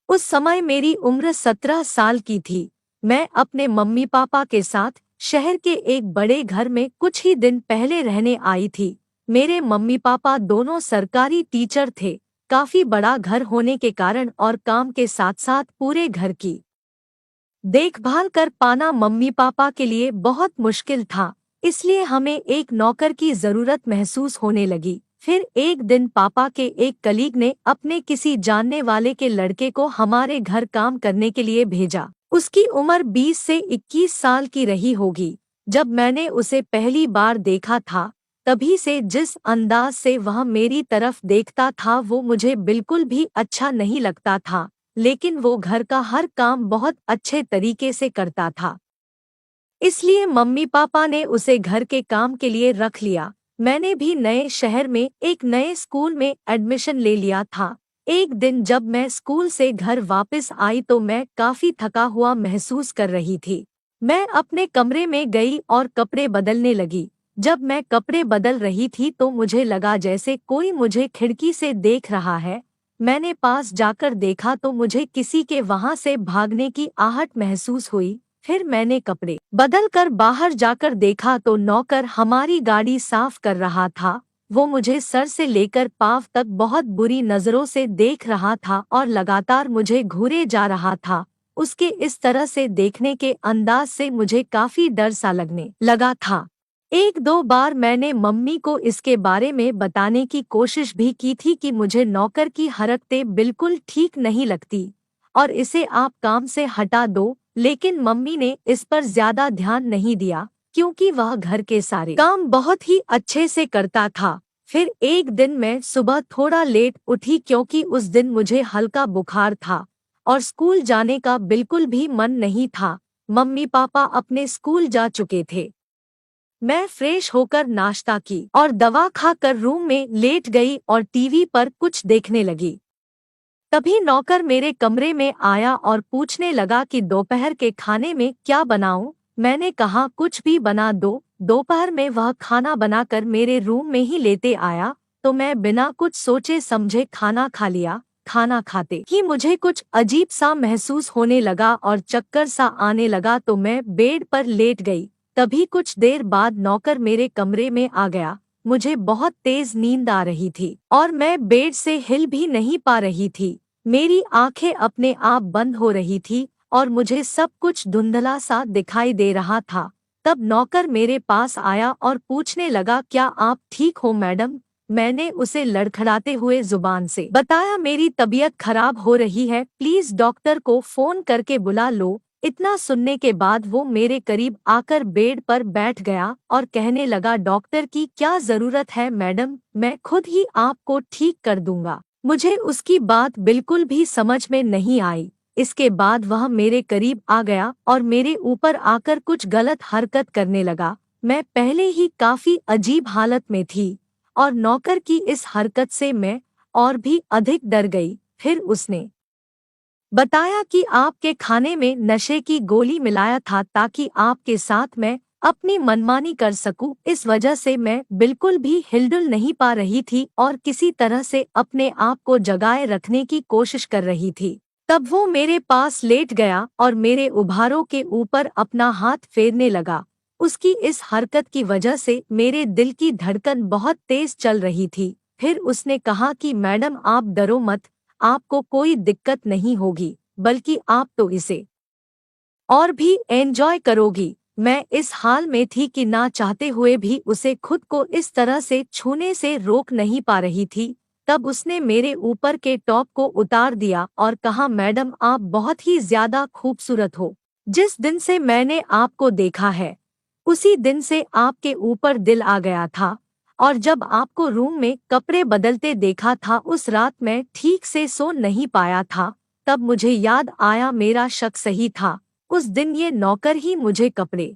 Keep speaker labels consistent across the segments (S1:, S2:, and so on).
S1: उस समय मेरी उम्र 17 साल की थी। मैं अपने मम्मी पापा के साथ शहर के एक बड़े घर में कुछ ही दिन पहले रहने आई थी। मेरे मम्मी पापा दोनों सरकारी टीचर थे। काफी बड़ा घर होने के कारण और काम के साथ साथ पूरे घर की देखभाल कर पाना मम्मी पापा के लिए बहुत मुश्किल था। इसलिए हमें एक नौकर की जरूरत महसूस होने लगी। फिर एक दिन पापा के एक कलीग ने अपने किसी जानने वाले के लड़के को हमारे घर काम करने के लिए भेजा। उसकी उम्र 20 से 21 साल की रही होगी। जब मैंने उसे पहली बार देखा था, तभी से जिस अंदाज से वह मेरी तरफ देखता था वो मुझे बिल्कुल भी अच्छा नहीं लगता था। लेकिन वो घर का हर काम बहुत अच्छे तरीके से करता था। इसलिए मम्मी पापा ने उसे घर के काम के लिए रख लिया। मैंने भी नए शहर में एक नए स्कूल में एडमिशन ले लिया था। एक दिन जब मैं स्कूल से घर वापस आई तो मैं काफी थका हुआ महसूस कर रही थी। मैं अपने कमरे में गई और कपड़े बदलने लगी। जब मैं कपड़े बदल रही थी तो मुझे लगा जैसे कोई मुझे खिड़की से देख रहा है। मैंने पास जाकर देखा तो मुझे किसी के वहां से भागने की आहट महसूस हुई। फिर मैंने कपड़े बदल कर बाहर जाकर देखा तो नौकर हमारी गाड़ी साफ कर रहा था। वो मुझे सर से लेकर पांव तक बहुत बुरी नजरों से देख रहा था और लगातार मुझे घूरे जा रहा था। उसके इस तरह से देखने के अंदाज से मुझे काफी डर सा लगने लगा था। एक दो बार मैंने मम्मी को इसके बारे में बताने की कोशिश भी की थी कि मुझे नौकर की हरकतें बिल्कुल ठीक नहीं लगती और इसे आप काम से हटा दो। लेकिन मम्मी ने इस पर ज्यादा ध्यान नहीं दिया क्योंकि वह घर के सारे काम बहुत ही अच्छे से करता था। फिर एक दिन मैं सुबह थोड़ा लेट उठी क्योंकि उस दिन मुझे हल्का बुखार था और स्कूल जाने का बिल्कुल भी मन नहीं था। मम्मी पापा अपने स्कूल जा चुके थे। मैं फ्रेश होकर नाश्ता की और दवा खाकर रूम में लेट गई और टीवी पर कुछ देखने लगी। तभी नौकर मेरे कमरे में आया और पूछने लगा कि दोपहर के खाने में क्या बनाऊं। मैंने कहा कुछ भी बना दो। दोपहर में वह खाना बनाकर मेरे रूम में ही लेते आया तो मैं बिना कुछ सोचे समझे खाना खा लिया। खाना खाते ही मुझे कुछ अजीब सा महसूस होने लगा और चक्कर सा आने लगा तो मैं बेड पर लेट गई। तभी कुछ देर बाद नौकर मेरे कमरे में आ गया। मुझे बहुत तेज नींद आ रही थी और मैं बेड से हिल भी नहीं पा रही थी। मेरी आंखें अपने आप बंद हो रही थी और मुझे सब कुछ धुंधला सा दिखाई दे रहा था। तब नौकर मेरे पास आया और पूछने लगा क्या आप ठीक हो मैडम। मैंने उसे लड़खड़ाते हुए जुबान से बताया मेरी तबीयत खराब हो रही है, प्लीज डॉक्टर को फोन करके बुला लो। इतना सुनने के बाद वो मेरे करीब आकर बेड पर बैठ गया और कहने लगा डॉक्टर की क्या जरूरत है मैडम, मैं खुद ही आपको ठीक कर दूंगा। मुझे उसकी बात बिल्कुल भी समझ में नहीं आई। इसके बाद वह मेरे करीब आ गया और मेरे ऊपर आकर कुछ गलत हरकत करने लगा। मैं पहले ही काफी अजीब हालत में थी और नौकर की इस हरकत से मैं और भी अधिक डर गई। फिर उसने बताया कि आपके खाने में नशे की गोली मिलाया था ताकि आपके साथ मैं अपनी मनमानी कर सकूं। इस वजह से मैं बिल्कुल भी हिलडुल नहीं पा रही थी और किसी तरह से अपने आप को जगाए रखने की कोशिश कर रही थी। तब वो मेरे पास लेट गया और मेरे उभारों के ऊपर अपना हाथ फेरने लगा। उसकी इस हरकत की वजह से मेरे दिल की धड़कन बहुत तेज चल रही थी। फिर उसने कहा कि मैडम आप डरो मत, आपको कोई दिक्कत नहीं होगी, बल्कि आप तो इसे और भी एंजॉय करोगी। मैं इस हाल में थी कि ना चाहते हुए भी उसे खुद को इस तरह से छूने से रोक नहीं पा रही थी। तब उसने मेरे ऊपर के टॉप को उतार दिया और कहा मैडम आप बहुत ही ज्यादा खूबसूरत हो। जिस दिन से मैंने आपको देखा है उसी दिन से आपके ऊपर दिल आ गया था और जब आपको रूम में कपड़े बदलते देखा था उस रात मैं ठीक से सो नहीं पाया था। तब मुझे याद आया मेरा शक सही था। उस दिन ये नौकर ही मुझे कपड़े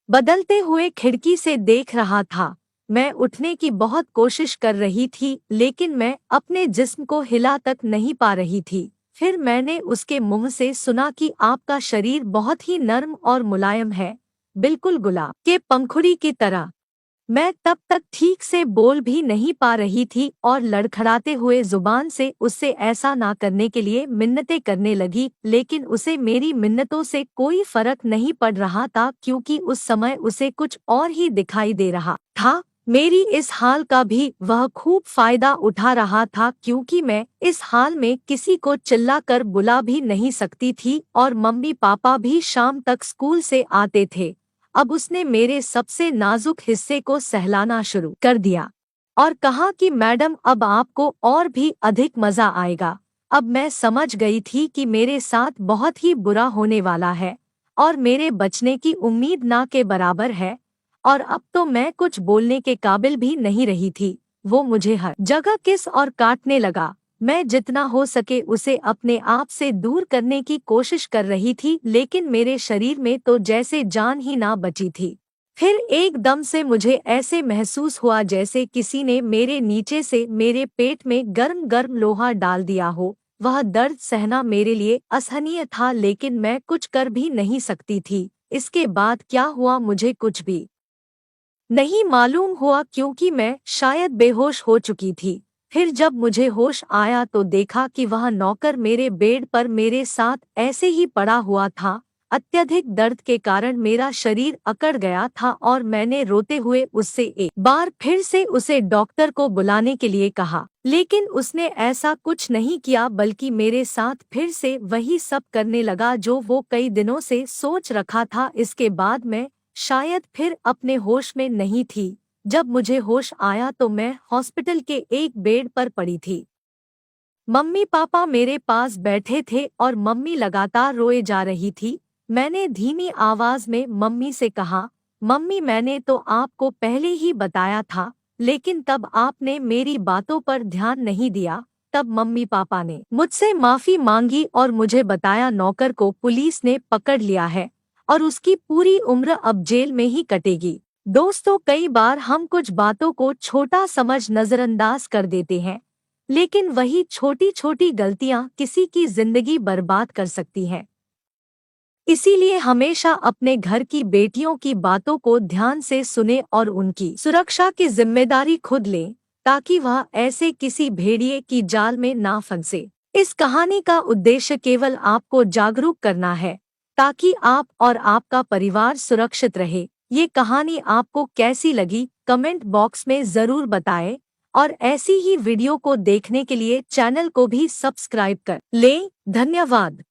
S1: बदलते हुए खिड़की से देख रहा था। मैं उठने की बहुत कोशिश कर रही थी लेकिन मैं अपने जिस्म को हिला तक नहीं पा रही थी। फिर मैंने उसके मुंह से सुना कि आपका शरीर बहुत ही नर्म और मुलायम है, बिल्कुल गुलाब के पंखुड़ी की तरह। मैं तब तक ठीक से बोल भी नहीं पा रही थी और लड़खड़ाते हुए जुबान से उससे ऐसा ना करने के लिए मिन्नतें करने लगी, लेकिन उसे मेरी मिन्नतों से कोई फर्क नहीं पड़ रहा था क्योंकि उस समय उसे कुछ और ही दिखाई दे रहा था। मेरी इस हाल का भी वह खूब फायदा उठा रहा था क्योंकि मैं इस हाल में किसी को चिल्ला कर बुला भी नहीं सकती थी और मम्मी पापा भी शाम तक स्कूल से आते थे। अब उसने मेरे सबसे नाजुक हिस्से को सहलाना शुरू कर दिया और कहा कि मैडम अब आपको और भी अधिक मजा आएगा। अब मैं समझ गई थी कि मेरे साथ बहुत ही बुरा होने वाला है और मेरे बचने की उम्मीद ना के बराबर है, और अब तो मैं कुछ बोलने के काबिल भी नहीं रही थी। वो मुझे हर जगह किस और काटने लगा। मैं जितना हो सके उसे अपने आप से दूर करने की कोशिश कर रही थी, लेकिन मेरे शरीर में तो जैसे जान ही ना बची थी। फिर एकदम से मुझे ऐसे महसूस हुआ जैसे किसी ने मेरे नीचे से मेरे पेट में गर्म गर्म लोहा डाल दिया हो। वह दर्द सहना मेरे लिए असहनीय था, लेकिन मैं कुछ कर भी नहीं सकती थी। इसके बाद क्या हुआ मुझे कुछ भी नहीं मालूम हुआ क्योंकि मैं शायद बेहोश हो चुकी थी। फिर जब मुझे होश आया तो देखा कि वह नौकर मेरे बेड पर मेरे साथ ऐसे ही पड़ा हुआ था। अत्यधिक दर्द के कारण मेरा शरीर अकड़ गया था और मैंने रोते हुए उससे एक बार फिर से उसे डॉक्टर को बुलाने के लिए कहा, लेकिन उसने ऐसा कुछ नहीं किया बल्कि मेरे साथ फिर से वही सब करने लगा जो वो कई दिनों से सोच रखा था। इसके बाद मैं शायद फिर अपने होश में नहीं थी। जब मुझे होश आया तो मैं हॉस्पिटल के एक बेड पर पड़ी थी। मम्मी पापा मेरे पास बैठे थे और मम्मी लगातार रोए जा रही थी। मैंने धीमी आवाज में मम्मी से कहा, मम्मी मैंने तो आपको पहले ही बताया था, लेकिन तब आपने मेरी बातों पर ध्यान नहीं दिया। तब मम्मी पापा ने मुझसे माफी मांगी और मुझे बताया नौकर को पुलिस ने पकड़ लिया है और उसकी पूरी उम्र अब जेल में ही कटेगी। दोस्तों, कई बार हम कुछ बातों को छोटा समझ नजरअंदाज कर देते हैं, लेकिन वही छोटी छोटी गलतियां किसी की जिंदगी बर्बाद कर सकती हैं। इसीलिए हमेशा अपने घर की बेटियों की बातों को ध्यान से सुने और उनकी सुरक्षा की जिम्मेदारी खुद लें, ताकि वह ऐसे किसी भेड़िए की जाल में ना फंसे। इस कहानी का उद्देश्य केवल आपको जागरूक करना है, ताकि आप और आपका परिवार सुरक्षित रहे। ये कहानी आपको कैसी लगी कमेंट बॉक्स में जरूर बताएं, और ऐसी ही वीडियो को देखने के लिए चैनल को भी सब्सक्राइब कर लें। धन्यवाद।